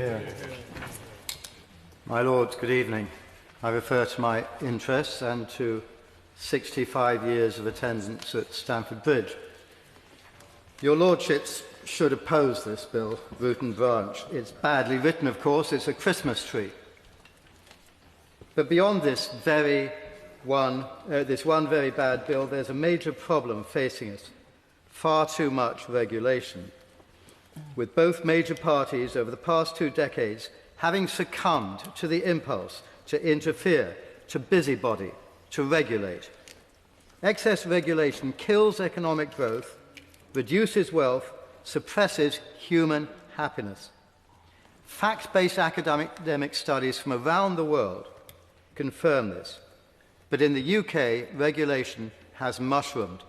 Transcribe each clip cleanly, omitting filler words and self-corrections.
Yeah. My Lords, good evening. I refer to my interests and to 65 years of attendance at Stamford Bridge. Your Lordships should oppose this bill, root and branch. It's badly written, of course. It's a Christmas tree. But beyond this one very bad bill, there's a major problem facing us: far too much regulation, with both major parties over the past 2 decades having succumbed to the impulse to interfere, to busybody, to regulate. Excess regulation kills economic growth, reduces wealth, suppresses human happiness. Fact-based academic studies from around the world confirm this. But in the UK, regulation has mushroomed.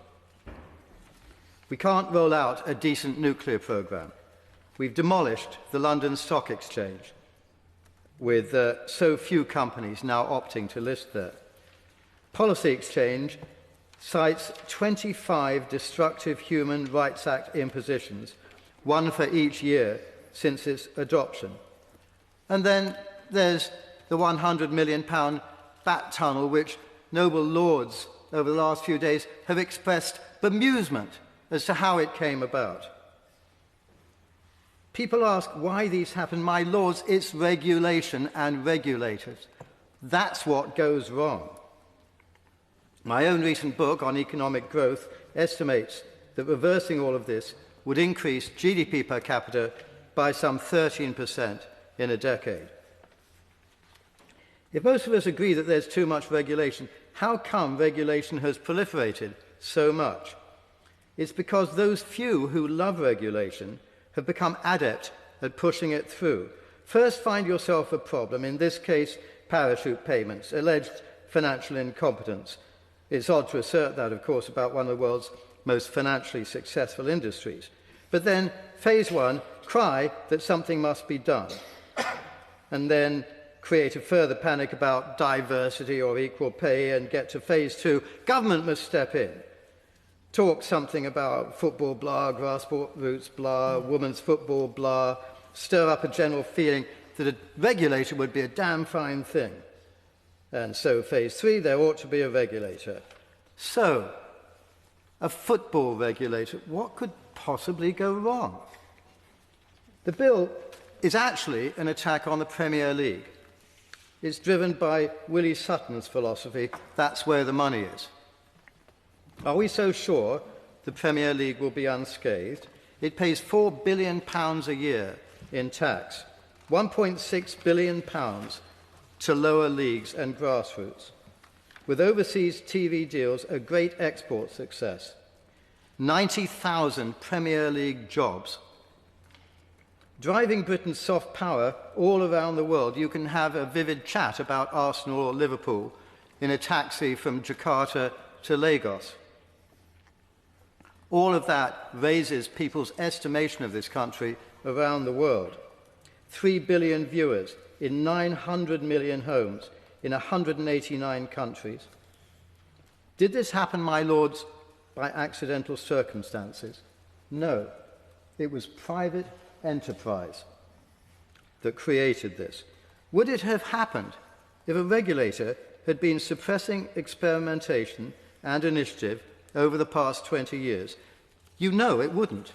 We can't roll out a decent nuclear programme. We've demolished the London Stock Exchange, with so few companies now opting to list there. Policy Exchange cites 25 destructive Human Rights Act impositions, one for each year since its adoption. And then there's the £100 million bat tunnel, which noble lords over the last few days have expressed bemusement as to how it came about. People ask why these happen. My lords, it's regulation and regulators. That's what goes wrong. My own recent book on economic growth estimates that reversing all of this would increase GDP per capita by some 13% in a decade. If most of us agree that there's too much regulation, how come regulation has proliferated so much? It's because those few who love regulation have become adept at pushing it through. First, find yourself a problem, in this case, parachute payments, alleged financial incompetence. It's odd to assert that, of course, about one of the world's most financially successful industries. But then, phase one, cry that something must be done, and then create a further panic about diversity or equal pay, and get to phase two, government must step in. Talk something about football blah, grassroots blah, women's football blah, stir up a general feeling that a regulator would be a damn fine thing. And so, phase three, there ought to be a regulator. So, a football regulator, what could possibly go wrong? The bill is actually an attack on the Premier League. It's driven by Willie Sutton's philosophy, that's where the money is. Are we so sure the Premier League will be unscathed? It pays £4 billion a year in tax, £1.6 billion to lower leagues and grassroots, with overseas TV deals a great export success, 90,000 Premier League jobs. Driving Britain's soft power all around the world, you can have a vivid chat about Arsenal or Liverpool in a taxi from Jakarta to Lagos. All of that raises people's estimation of this country around the world. 3 billion viewers in 900 million homes in 189 countries. Did this happen, my lords, by accidental circumstances? No. It was private enterprise that created this. Would it have happened if a regulator had been suppressing experimentation and initiative over the past 20 years? You know it wouldn't.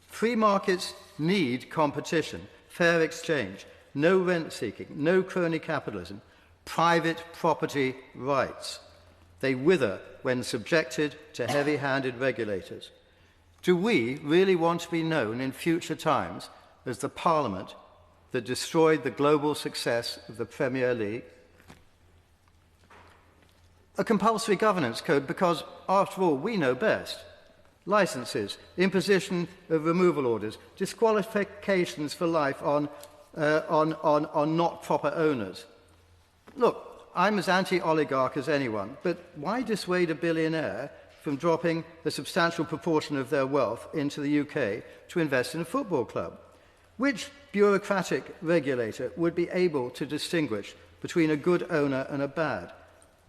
Free markets need competition, fair exchange, no rent-seeking, no crony capitalism, private property rights. They wither when subjected to heavy-handed regulators. Do we really want to be known in future times as the Parliament that destroyed the global success of the Premier League? A compulsory governance code because, after all, we know best. Licenses, imposition of removal orders, disqualifications for life on not proper owners. Look, I'm as anti-oligarch as anyone, but why dissuade a billionaire from dropping a substantial proportion of their wealth into the UK to invest in a football club? Which bureaucratic regulator would be able to distinguish between a good owner and a bad?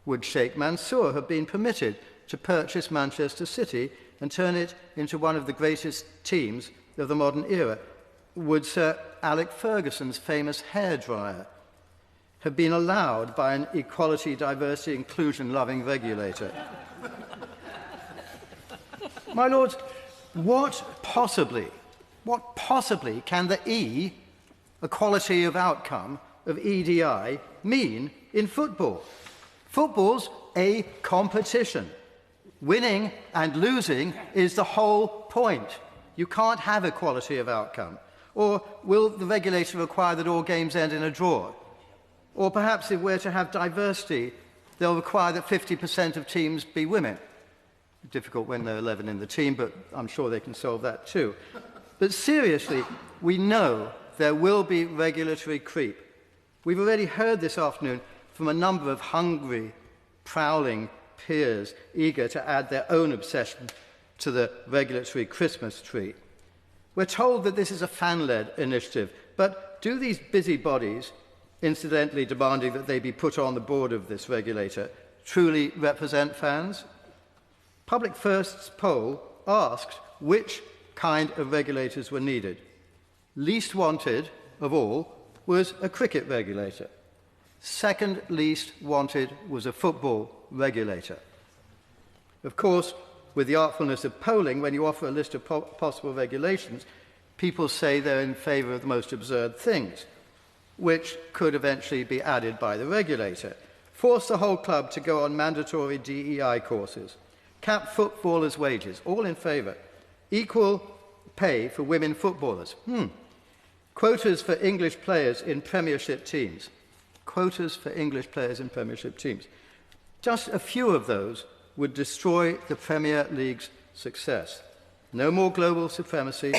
Would Sheikh Mansour have been permitted to purchase Manchester City and turn it into one of the greatest teams of the modern era? would Sir Alec Ferguson's famous hairdryer have been allowed by an equality, diversity, inclusion-loving regulator? My lords, what possibly can the E, equality of outcome, of EDI, mean in football? Football's a competition. Winning and losing is the whole point. You can't have equality of outcome. Or will the regulator require that all games end in a draw? Or perhaps if we're to have diversity, they'll require that 50% of teams be women. Difficult when there are 11 in the team, but I'm sure they can solve that too. But seriously, we know there will be regulatory creep. We've already heard this afternoon from a number of hungry, prowling peers eager to add their own obsession to the regulatory Christmas tree. We're told that this is a fan-led initiative, but do these busybodies, incidentally demanding that they be put on the board of this regulator, truly represent fans? Public First's poll asked which kind of regulators were needed. Least wanted of all was a cricket regulator. Second least wanted was a football regulator. Of course, with the artfulness of polling, when you offer a list of possible regulations, people say they're in favour of the most absurd things, which could eventually be added by the regulator. Force the whole club to go on mandatory DEI courses. Cap footballers' wages, all in favour. Equal pay for women footballers. Quotas for English players in Premiership teams. Quotas for English players in Premiership teams. Just a few of those would destroy the Premier League's success. No more global supremacy,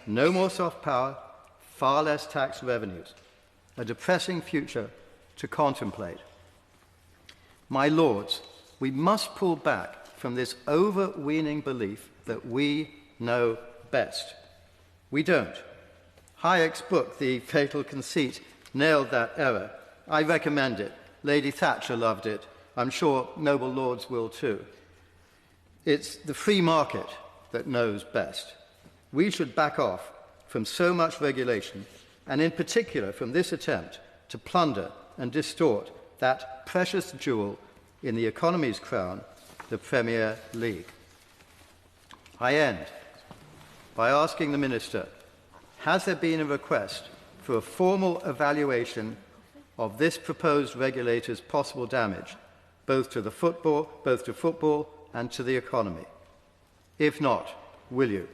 no more soft power, far less tax revenues. A depressing future to contemplate. My lords, we must pull back from this overweening belief that we know best. We don't. Hayek's book, The Fatal Conceit, nailed that error. I recommend it. Lady Thatcher loved it. I'm sure noble lords will too. It's the free market that knows best. We should back off from so much regulation, and in particular from this attempt to plunder and distort that precious jewel in the economy's crown, the Premier League. I end by asking the Minister, has there been a request for a formal evaluation of this proposed regulator's possible damage, both to football and to the economy? If not, will you?